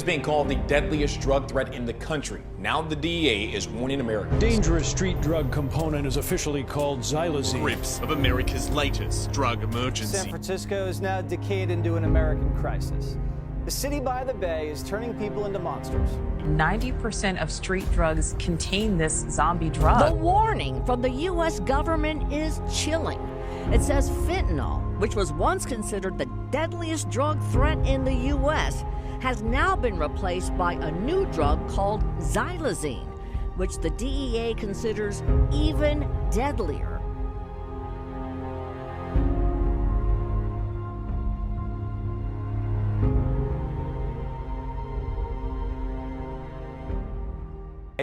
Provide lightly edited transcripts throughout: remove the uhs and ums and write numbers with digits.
is being called the deadliest drug threat in the country. Now the DEA is warning Americans. Dangerous street drug component is officially called xylazine. Grips of America's latest drug emergency. San Francisco is now decayed into an American crisis. The city by the bay is turning people into monsters. 90% of street drugs contain this zombie drug. The warning from the U.S. government is chilling. It says fentanyl, which was once considered the deadliest drug threat in the U.S., has now been replaced by a new drug called xylazine, which the DEA considers even deadlier.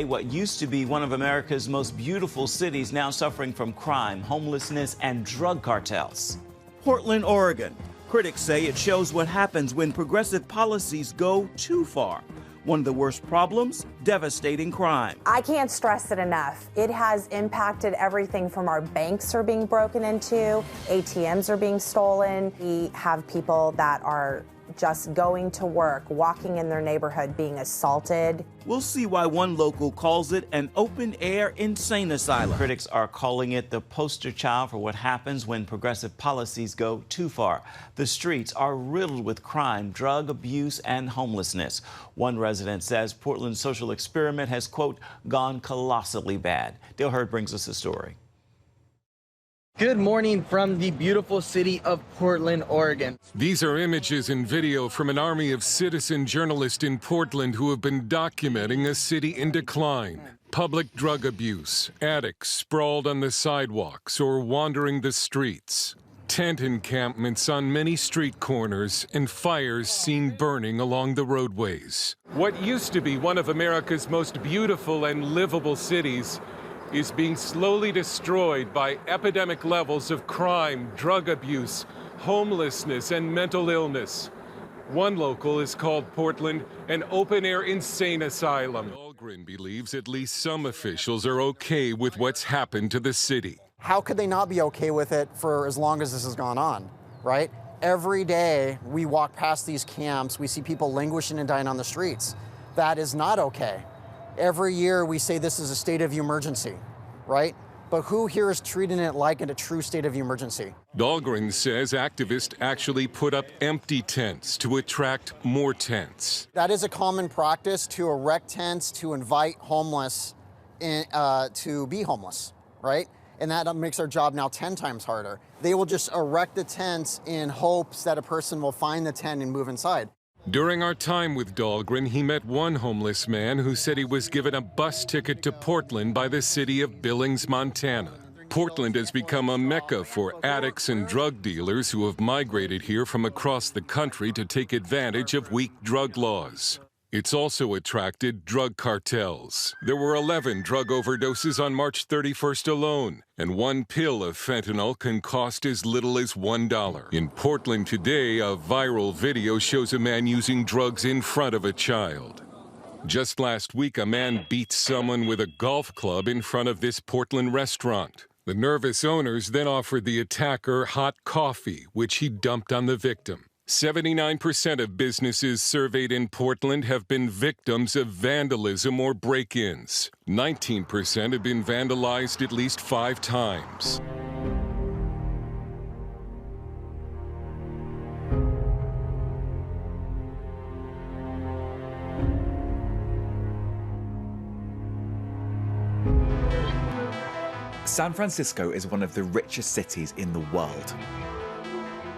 What used to be one of America's most beautiful cities now suffering from crime, homelessness, and drug cartels. Portland, Oregon. Critics say it shows what happens when progressive policies go too far. One of the worst problems, devastating crime. I can't stress it enough. It has impacted everything from our banks are being broken into, ATMs are being stolen. We have people that are just going to work, walking in their neighborhood, being assaulted. We'll see why one local calls it an open-air insane asylum. Critics are calling it the poster child for what happens when progressive policies go too far. The streets are riddled with crime, drug abuse, and homelessness. One resident says Portland's social experiment has, quote, gone colossally bad. Dale Hurd brings us the story. Good morning from the beautiful city of Portland, Oregon. These are images and video from an army of citizen journalists in Portland who have been documenting a city in decline. Public drug abuse, addicts sprawled on the sidewalks or wandering the streets. Tent encampments on many street corners and fires seen burning along the roadways. What used to be one of America's most beautiful and livable cities is being slowly destroyed by epidemic levels of crime, drug abuse, homelessness, and mental illness. One local is called Portland an open-air insane asylum. Dahlgren believes at least some officials are okay with what's happened to the city. How could they not be okay with it for as long as this has gone on, right? Every day we walk past these camps, we see people languishing and dying on the streets. That is not okay. Every year we say this is a state of emergency, right? But who here is treating it like a true state of emergency? Dahlgren says activists actually put up empty tents to attract more tents. That is a common practice, to erect tents to invite homeless to be homeless, right? And that makes our job now 10 times harder. They will just erect the tents in hopes that a person will find the tent and move inside. During our time with Dahlgren, he met one homeless man who said he was given a bus ticket to Portland by the city of Billings, Montana. Portland has become a mecca for addicts and drug dealers who have migrated here from across the country to take advantage of weak drug laws. It's also attracted drug cartels. There were 11 drug overdoses on March 31st alone, and one pill of fentanyl can cost as little as $1. In Portland today, a viral video shows a man using drugs in front of a child. Just last week, a man beat someone with a golf club in front of this Portland restaurant. The nervous owners then offered the attacker hot coffee, which he dumped on the victim. 79% of businesses surveyed in Portland have been victims of vandalism or break-ins. 19% have been vandalized at least 5 times. San Francisco is one of the richest cities in the world.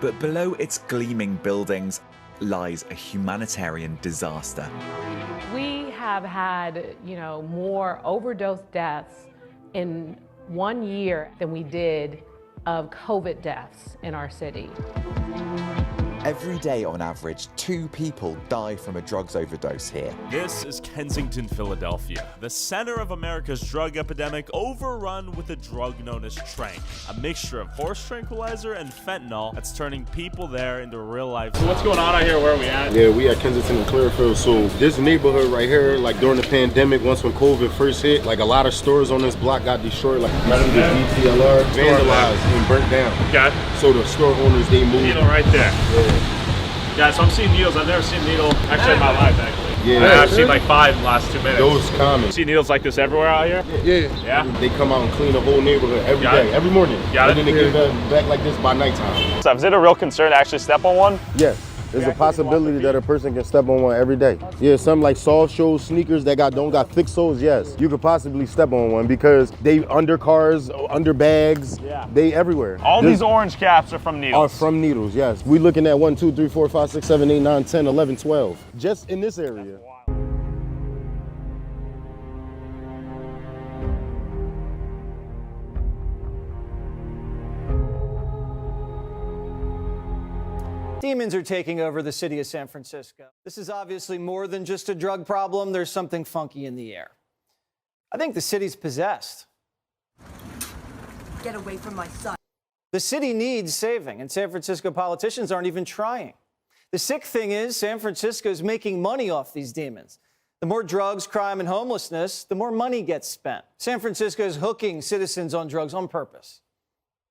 But below its gleaming buildings lies a humanitarian disaster. We have had, more overdose deaths in 1 year than we did of COVID deaths in our city. Every day, on average, 2 people die from a drugs overdose here. This is Kensington, Philadelphia, the center of America's drug epidemic, overrun with a drug known as tranq, a mixture of horse tranquilizer and fentanyl that's turning people there into real-life. So what's going on out here? Where are we at? Yeah, we at Kensington and Clearfield. So this neighborhood right here, like during the pandemic, once when COVID first hit, like a lot of stores on this block got destroyed, like right under the DTLR, vandalized and burnt down. Okay. So the store owners, they moved. Needle right there. Yeah. Yeah, so I'm seeing needles. I've never seen a needle actually in my life, actually. Yeah. I've seen like 5 in the last 2 minutes. Those common. See needles like this everywhere out here? Yeah. They come out and clean the whole neighborhood every day, every morning. Got and it. then they get back like this by nighttime. So is it a real concern to actually step on one? Yes. There's a possibility that a person can step on one every day. Yeah, some like soft shoe sneakers that don't got thick soles, yes. You could possibly step on one because they under cars, under bags, they everywhere. All these orange caps are from needles. Are from needles, yes. We looking at 1, 2, 3, 4, 5, 6, 7, 8, 9, 10, 11, 12. Just in this area. Demons are taking over the city of San Francisco. This is obviously more than just a drug problem. There's something funky in the air. I think the city's possessed. Get away from my son. The city needs saving, and San Francisco politicians aren't even trying. The sick thing is, San Francisco is making money off these demons. The more drugs, crime, and homelessness, the more money gets spent. San Francisco is hooking citizens on drugs on purpose.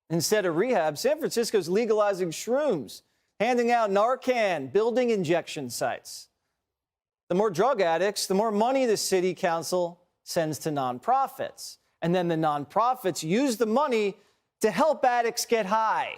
Instead of rehab, San Francisco is legalizing shrooms, handing out Narcan, building injection sites. The more drug addicts, the more money the city council sends to nonprofits. And then the nonprofits use the money to help addicts get high.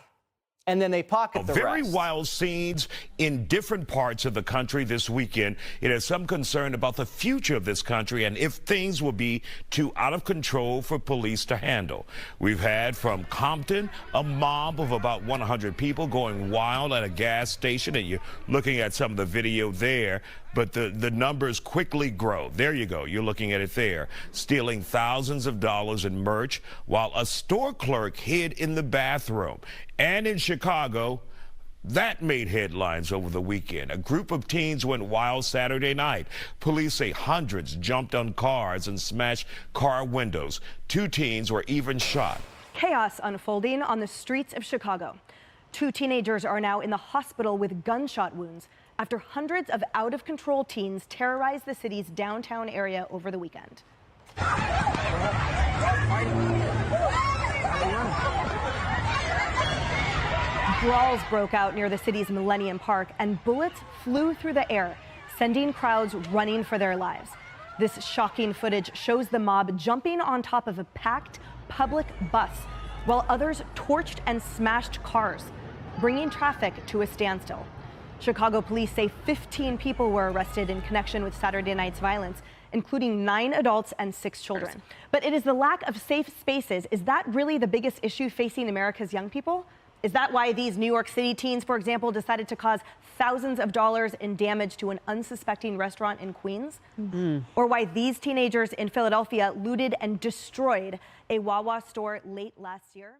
And then they pocket the Very rest. wild scenes in different parts of the country this weekend. It has some concern about the future of this country and if things will be too out of control for police to handle. We've had from Compton a mob of about 100 people going wild at a gas station, and you're looking at some of the video there. But the numbers quickly grow. There you go. You're looking at it there. Stealing thousands of dollars in merch while a store clerk hid in the bathroom. And in Chicago, that made headlines over the weekend. A group of teens went wild Saturday night. Police say hundreds jumped on cars and smashed car windows. 2 teens were even shot. Chaos unfolding on the streets of Chicago. 2 teenagers are now in the hospital with gunshot wounds after hundreds of out-of-control teens terrorized the city's downtown area over the weekend. Brawls broke out near the city's Millennium Park, and bullets flew through the air, sending crowds running for their lives. This shocking footage shows the mob jumping on top of a packed public bus, while others torched and smashed cars, bringing traffic to a standstill. Chicago police say 15 people were arrested in connection with Saturday night's violence, including 9 adults and 6 children. But it is the lack of safe spaces. Is that really the biggest issue facing America's young people? Is that why these New York City teens, for example, decided to cause thousands of dollars in damage to an unsuspecting restaurant in Queens? Or why these teenagers in Philadelphia looted and destroyed a Wawa store late last year?